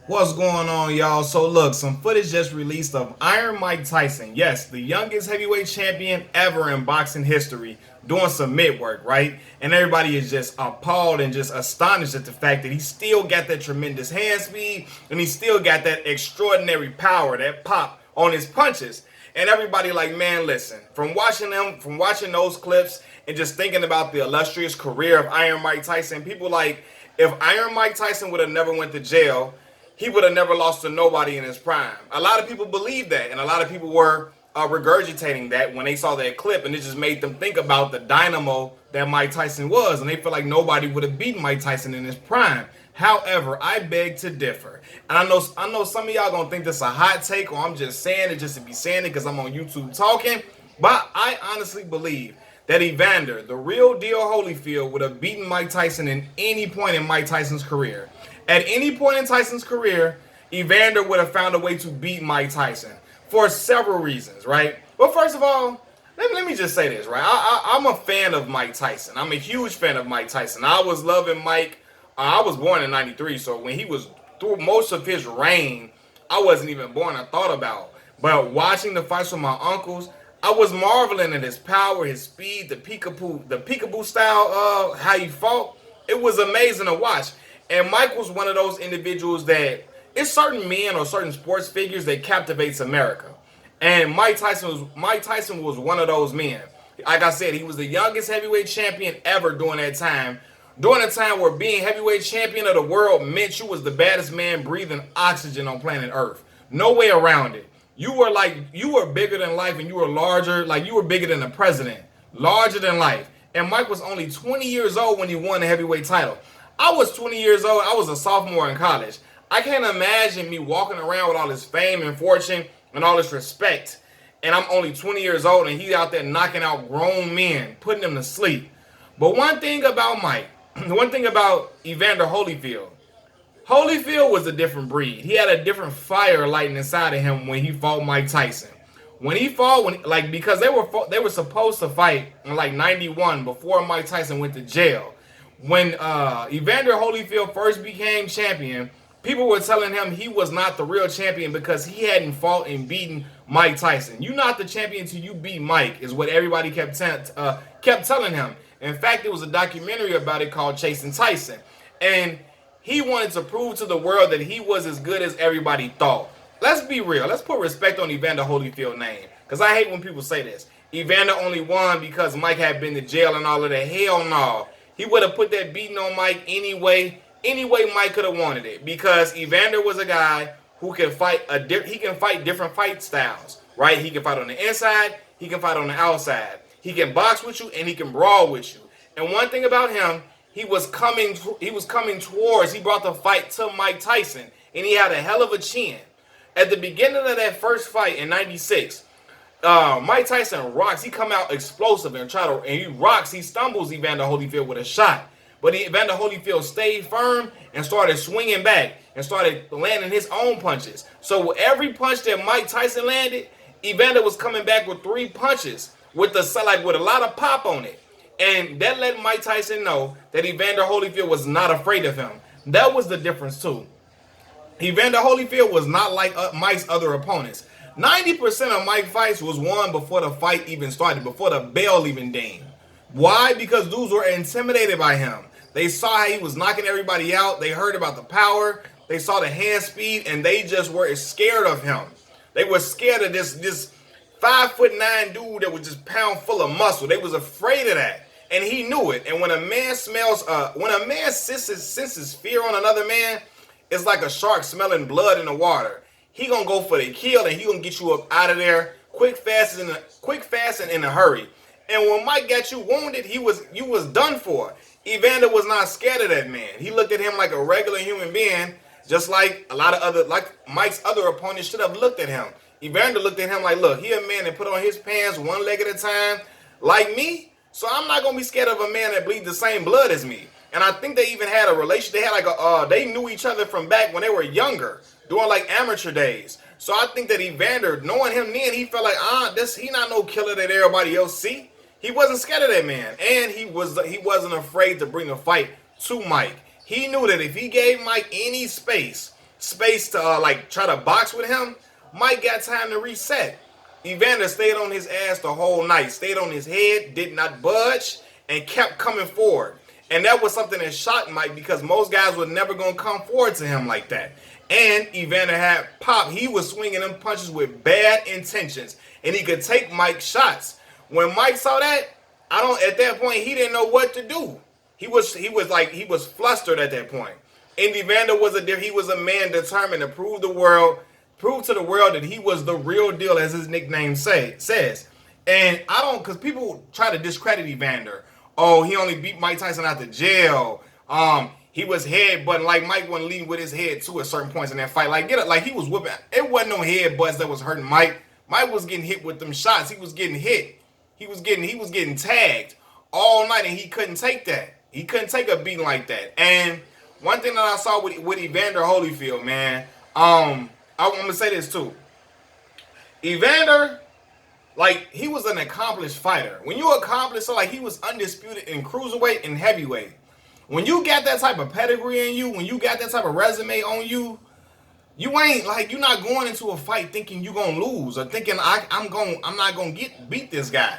What's going on, y'all? So look, some footage just released of Iron Mike Tyson. Yes, the youngest heavyweight champion ever in boxing history, doing some mitt work, right? And everybody is just appalled and just astonished at the fact that he still got that tremendous hand speed and he still got that extraordinary power, that pop on his punches. And everybody like, man, listen, from watching those clips and just thinking about the illustrious career of Iron Mike Tyson, people like, if Iron Mike Tyson would have never went to jail, he would have never lost to nobody in his prime. A lot of people believe that, and a lot of people were regurgitating that when they saw that clip, and it just made them think about the dynamo that Mike Tyson was, and they feel like nobody would have beaten Mike Tyson in his prime. However, I beg to differ, and I know some of y'all gonna think this is a hot take, or I'm just saying it just to be saying it because I'm on YouTube talking, but I honestly believe that Evander, the real deal Holyfield, would have beaten Mike Tyson in any point in Mike Tyson's career. At any point in Tyson's career, Evander would have found a way to beat Mike Tyson for several reasons, right? Well, first of all, let me just say this, right? I'm a fan of Mike Tyson. I'm a huge fan of Mike Tyson. I was loving Mike. I was born in '93, so when he was through most of his reign, I wasn't even born. I thought about. But watching the fights with my uncles, I was marveling at his power, his speed, the peekaboo style, how he fought. It was amazing to watch. And Mike was one of those individuals that it's certain men or certain sports figures that captivates America. And Mike Tyson was one of those men. Like I said, he was the youngest heavyweight champion ever during that time. During a time where being heavyweight champion of the world meant you was the baddest man breathing oxygen on planet Earth. No way around it. You were bigger than life and you were larger, like you were bigger than the president. Larger than life. And Mike was only 20 years old when he won the heavyweight title. I was 20 years old. I was a sophomore in college. I can't imagine me walking around with all this fame and fortune and all this respect. And I'm only 20 years old and he's out there knocking out grown men, putting them to sleep. But one thing about Mike, one thing about Evander Holyfield, Holyfield was a different breed. He had a different fire lighting inside of him when he fought Mike Tyson. When he fought, because they were supposed to fight in like '91 before Mike Tyson went to jail. When Evander Holyfield first became champion, people were telling him he was not the real champion because he hadn't fought and beaten Mike Tyson. You're not the champion until you beat Mike, is what everybody kept telling him. In fact, there was a documentary about it called Chasing Tyson. And he wanted to prove to the world that he was as good as everybody thought. Let's be real. Let's put respect on Evander Holyfield's name. Because I hate when people say this. Evander only won because Mike had been to jail and all of that. Hell no. He would have put that beating on Mike anyway. Any way Mike could have wanted it. Because Evander was a guy who can fight he can fight different fight styles. Right? He can fight on the inside. He can fight on the outside. He can box with you and he can brawl with you. And one thing about him, he brought the fight to Mike Tyson. And he had a hell of a chin. At the beginning of that first fight in '96, Mike Tyson rocks. He come out explosive and he stumbles Evander Holyfield with a shot. But Evander Holyfield stayed firm and started swinging back and started landing his own punches. So with every punch that Mike Tyson landed, Evander was coming back with 3 punches with a lot of pop on it. And that let Mike Tyson know that Evander Holyfield was not afraid of him. That was the difference too. Evander Holyfield was not like Mike's other opponents. 90% of Mike fights was won before the fight even started, before the bell even dinged. Why? Because dudes were intimidated by him. They saw how he was knocking everybody out. They heard about the power. They saw the hand speed, and they just were scared of him. They were scared of this 5'9" dude that was just pound full of muscle. They was afraid of that. And he knew it. And when a man senses fear on another man, it's like a shark smelling blood in the water. He gonna go for the kill and he gonna get you up out of there quick, fast, and in a hurry. And when Mike got you wounded, you was done for. Evander was not scared of that man. He looked at him like a regular human being, just like Mike's other opponents should have looked at him. Evander looked at him like, look, he a man that put on his pants one leg at a time, like me. So I'm not gonna be scared of a man that bleeds the same blood as me. And I think they even had a relation. They had they knew each other from back when they were younger, doing like amateur days. So I think that Evander, knowing him then, he felt like, he not no killer that everybody else see. He wasn't scared of that man, and he wasn't afraid to bring a fight to Mike. He knew that if he gave Mike any space, space to like try to box with him, Mike got time to reset. Evander stayed on his ass the whole night, stayed on his head, did not budge, and kept coming forward. And that was something that shocked Mike because most guys were never going to come forward to him like that. And Evander had pop. He was swinging them punches with bad intentions, and he could take Mike's shots. When Mike saw that, at that point he didn't know what to do. He was flustered at that point. And Evander was a man determined to prove to the world that he was the real deal, as his nickname says. And because people try to discredit Evander. Oh, he only beat Mike Tyson out of jail. He was headbutting, like Mike wasn't leading with his head too at certain points in that fight. Like he was whooping. It wasn't no headbutts that was hurting Mike. Mike was getting hit with them shots. He was getting hit. He was getting tagged all night, and he couldn't take that. He couldn't take a beating like that. And one thing that I saw with Evander Holyfield, man, I'm gonna say this too. Evander, like, he was an accomplished fighter. When you accomplish, so like he was undisputed in cruiserweight and heavyweight. When you got that type of pedigree in you, when you got that type of resume on you, you ain't like, you're not going into a fight thinking you're gonna lose or thinking I'm not gonna beat this guy.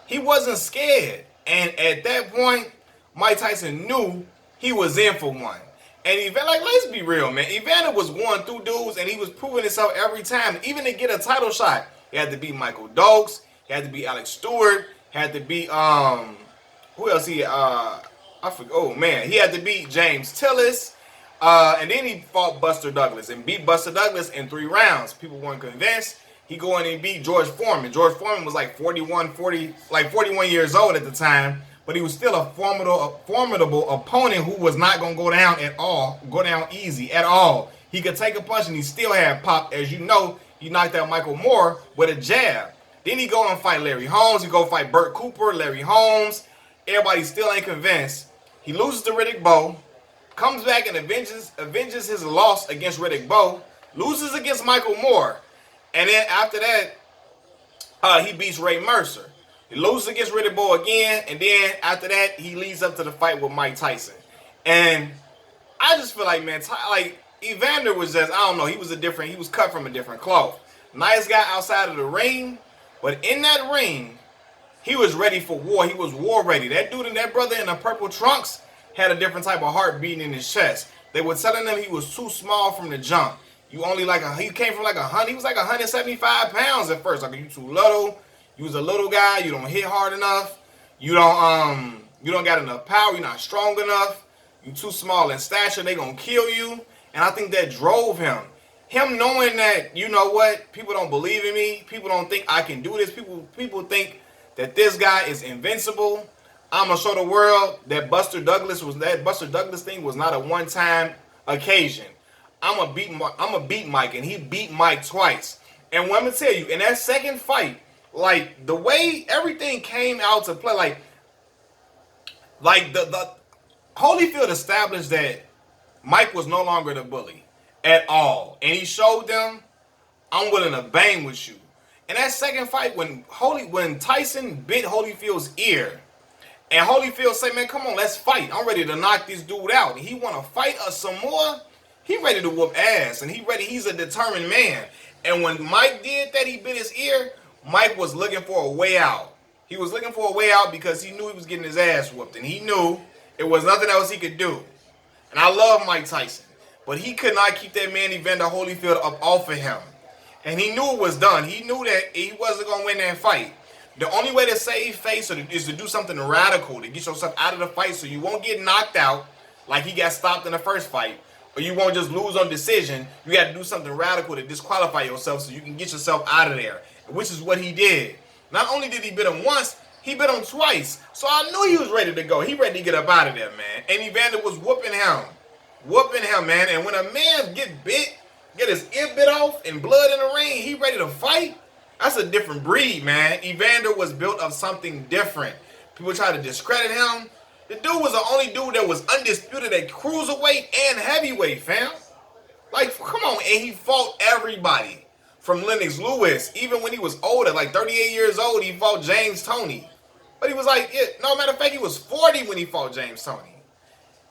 He wasn't scared. And at that point, Mike Tyson knew he was in for one. And Evander, like, let's be real, man. Evander was going through dudes, and he was proving himself every time. Even to get a title shot, he had to beat Michael Dokes. He had to beat Alex Stewart. He had to beat who else? I forget. Oh man, he had to beat James Tillis. And then he fought Buster Douglas and beat Buster Douglas in 3 rounds. People weren't convinced. He go in and beat George Foreman. George Foreman was like 41 years old at the time. But he was still a formidable opponent who was not going to go down easy at all. He could take a punch and he still had pop. As you know, he knocked out Michael Moore with a jab. Then he go and fight Larry Holmes. He go fight Burt Cooper, Larry Holmes. Everybody still ain't convinced. He loses to Riddick Bowe. Comes back and avenges his loss against Riddick Bowe. Loses against Michael Moore. And then after that, he beats Ray Mercer. He loses against Riddick Bowe again, and then after that, he leads up to the fight with Mike Tyson. And I just feel like, man, Evander was just, I don't know, he was cut from a different cloth. Nice guy outside of the ring, but in that ring, he was ready for war. He was war ready. That dude and that brother in the purple trunks had a different type of heart beating in his chest. They were telling him he was too small from the jump. He came from like 100, he was like 175 pounds at first. Like, you too little. You was a little guy. You don't hit hard enough. You don't got enough power. You're not strong enough. You too small in stature. They gonna kill you. And I think that drove him. Him knowing that, you know what, people don't believe in me. People don't think I can do this. People think that this guy is invincible. I'm gonna show the world that Buster Douglas thing was not a one-time occasion. I'm gonna beat Mike, and he beat Mike twice. And what I'm gonna tell you, in that second fight, like, the way everything came out to play, like the Holyfield established that Mike was no longer the bully at all. And he showed them, I'm willing to bang with you. And that second fight, when Tyson bit Holyfield's ear, and Holyfield said, man, come on, let's fight. I'm ready to knock this dude out. And he want to fight us some more. He ready to whoop ass. And he's a determined man. And when Mike did that, he bit his ear, Mike was looking for a way out. He was looking for a way out because he knew he was getting his ass whooped. And he knew it was nothing else he could do. And I love Mike Tyson. But he could not keep that man Evander Holyfield up off of him. And he knew it was done. He knew that he wasn't going to win that fight. The only way to save face is to do something radical, to get yourself out of the fight so you won't get knocked out like he got stopped in the first fight. Or you won't just lose on decision. You got to do something radical to disqualify yourself so you can get yourself out of there, which is what he did. Not only did he bit him once, he bit him twice. So I knew he was ready to go. He ready to get up out of there, man. And Evander was whooping him, man. And when a man get his ear bit off and blood in the ring, he ready to fight. That's a different breed, man. Evander was built of something different. People try to discredit him. The dude was the only dude that was undisputed at cruiserweight and heavyweight, fam. Like, come on. And he fought everybody. From Lennox Lewis, even when he was older, like 38 years old, he fought James Toney. But he was like, matter of fact, he was 40 when he fought James Toney.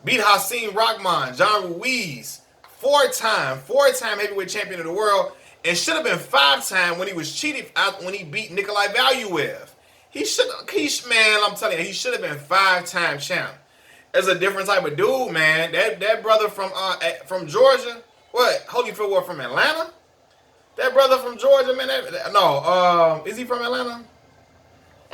Beat Hasim Rahman, John Ruiz, four-time heavyweight champion of the world, and should have been 5-time when he was cheated out when he beat Nikolai Valuev. Man, I'm telling you, he should have been 5-time champ. That's a different type of dude, man. That brother from Georgia, what? Holyfield was from Atlanta? That brother from Georgia, man. Is he from Atlanta?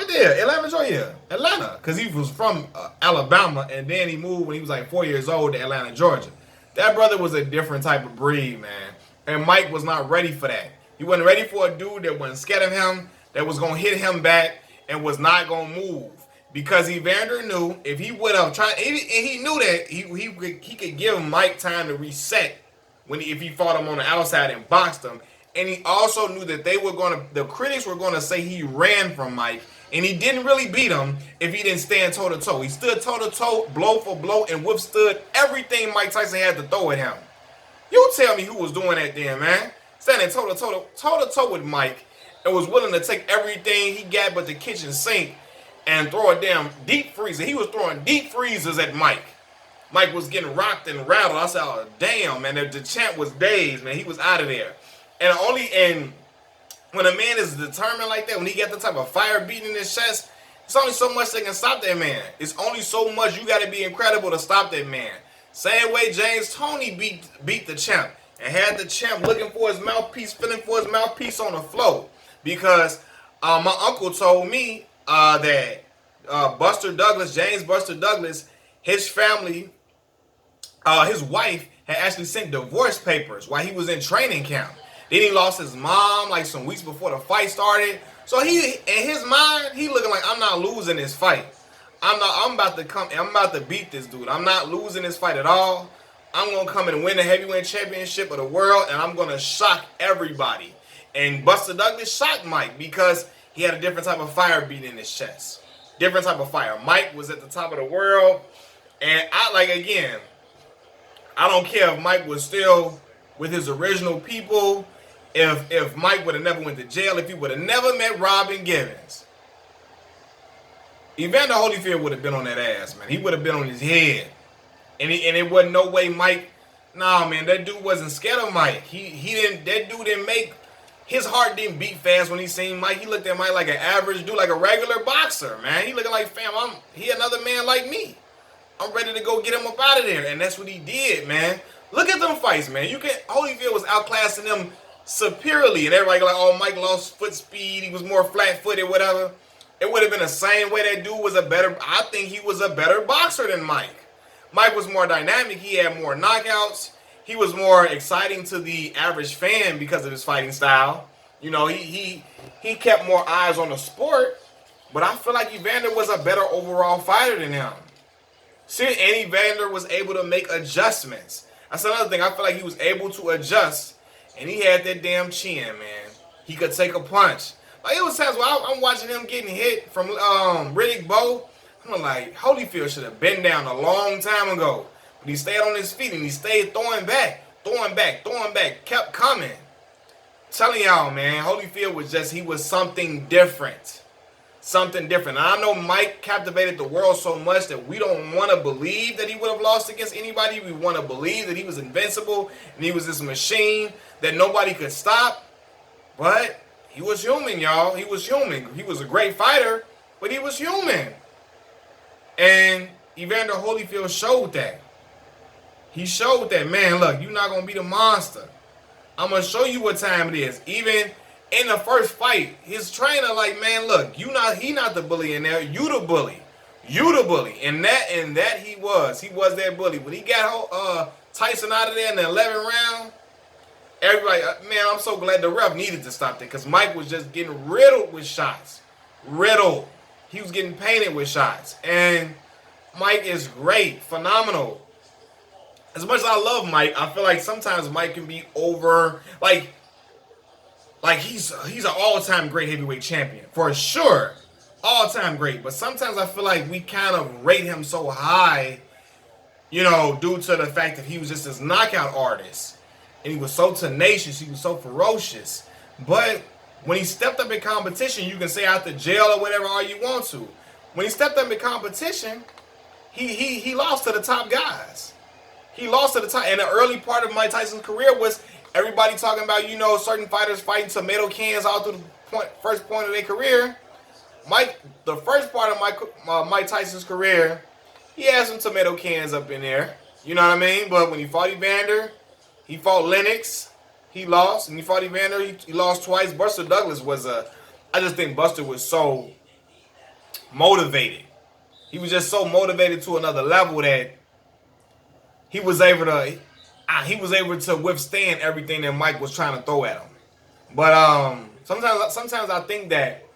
Yeah, Atlanta, Georgia. Atlanta, because he was from Alabama, and then he moved when he was like 4 years old to Atlanta, Georgia. That brother was a different type of breed, man. And Mike was not ready for that. He wasn't ready for a dude that wasn't scared of him, that was going to hit him back, and was not going to move. Because Evander knew if he would have tried, and he knew that he could give Mike time to reset if he fought him on the outside and boxed him. And he also knew that the critics were going to say he ran from Mike, and he didn't really beat him if he didn't stand toe-to-toe. He stood toe-to-toe, blow for blow, and withstood everything Mike Tyson had to throw at him. You tell me who was doing that then, man. Standing toe-to-toe with Mike and was willing to take everything he got but the kitchen sink and throw a damn deep freezer. He was throwing deep freezers at Mike. Mike was getting rocked and rattled. I said, oh, damn, man. The champ was dazed, man. He was out of there. And when a man is determined like that, when he got the type of fire beating in his chest, it's only so much that can stop that man. It's only so much you got to be incredible to stop that man. Same way James Toney beat the champ and had the champ looking for his mouthpiece, feeling for his mouthpiece on the floor. Because my uncle told me that James Buster Douglas, his family, his wife had actually sent divorce papers while he was in training camp. Then he lost his mom like some weeks before the fight started. So in his mind, he looking like, I'm not losing this fight. I'm about to beat this dude. I'm not losing this fight at all. I'm gonna come and win the heavyweight championship of the world, and I'm gonna shock everybody. And Buster Douglas shocked Mike because he had a different type of fire beating in his chest. Different type of fire. Mike was at the top of the world, and I don't care if Mike was still with his original people. If Mike would have never went to jail, if he would have never met Robin Givens, Evander Holyfield would have been on that ass, man. He would have been on his head. And it wasn't no way Mike, nah, man, that dude wasn't scared of Mike. That dude didn't make, his heart didn't beat fast when he seen Mike. He looked at Mike like an average dude, like a regular boxer, man. He looking like, fam, he another man like me. I'm ready to go get him up out of there. And that's what he did, man. Look at them fights, man. Holyfield was outclassing them superiorly, and everybody like, oh, Mike lost foot speed, he was more flat-footed, whatever. It would have been the same way that dude was I think he was a better boxer than Mike. Mike was more dynamic, he had more knockouts, he was more exciting to the average fan because of his fighting style. You know, he kept more eyes on the sport, but I feel like Evander was a better overall fighter than him. And Evander was able to make adjustments. That's another thing, I feel like he was able to adjust. And he had that damn chin, man. He could take a punch. Like, it was times where I'm watching him getting hit from Riddick Bowe. I'm like, Holyfield should have been down a long time ago. But he stayed on his feet and he stayed throwing back, kept coming. Telling y'all, man, Holyfield he was something different. Something different. And I know Mike captivated the world so much that we don't want to believe that he would have lost against anybody. We want to believe that he was invincible and he was this machine that nobody could stop. But he was human, y'all. He was human. He was a great fighter, but he was human. And Evander Holyfield showed that. He showed that, man, look, you're not going to be the monster. I'm going to show you what time it is. Even in the first fight, his trainer like, man, look, he not the bully in there. You the bully. You the bully. And that he was. He was that bully. When he got Tyson out of there in the 11th round, everybody, man, I'm so glad the ref needed to stop that because Mike was just getting riddled with shots. Riddled. He was getting painted with shots. And Mike is great. Phenomenal. As much as I love Mike, I feel like sometimes Mike can be over, like he's an all-time great heavyweight champion. For sure. All-time great. But sometimes I feel like we kind of rate him so high, you know, due to the fact that he was just this knockout artist. And he was so tenacious. He was so ferocious. But when he stepped up in competition, you can say out the jail or whatever all you want to. When he stepped up in competition, he lost to the top guys. He lost to the time. And the early part of Mike Tyson's career was everybody talking about, you know, certain fighters fighting tomato cans all through the first point of their career. The first part of Mike Tyson's career, he had some tomato cans up in there. You know what I mean? But when he fought Evander, he fought Lennox, he lost. And he fought Evander, he lost twice. Buster Douglas was I just think Buster was so motivated. He was just so motivated to another level that he was able to withstand everything that Mike was trying to throw at him. But sometimes I think that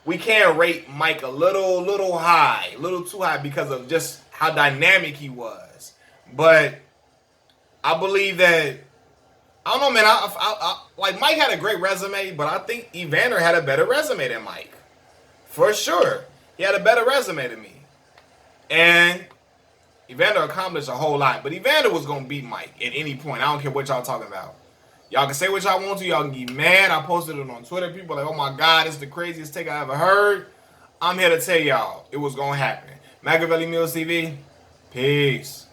we can rate Mike a little too high because of just how dynamic he was. But I believe that, I don't know, man. Like, Mike had a great resume, but I think Evander had a better resume than Mike. For sure. He had a better resume than me. And Evander accomplished a whole lot. But Evander was going to beat Mike at any point. I don't care what y'all talking about. Y'all can say what y'all want to. Y'all can get mad. I posted it on Twitter. People are like, oh my God, it's the craziest take I ever heard. I'm here to tell y'all it was going to happen. Machiavelli Mills TV. Peace.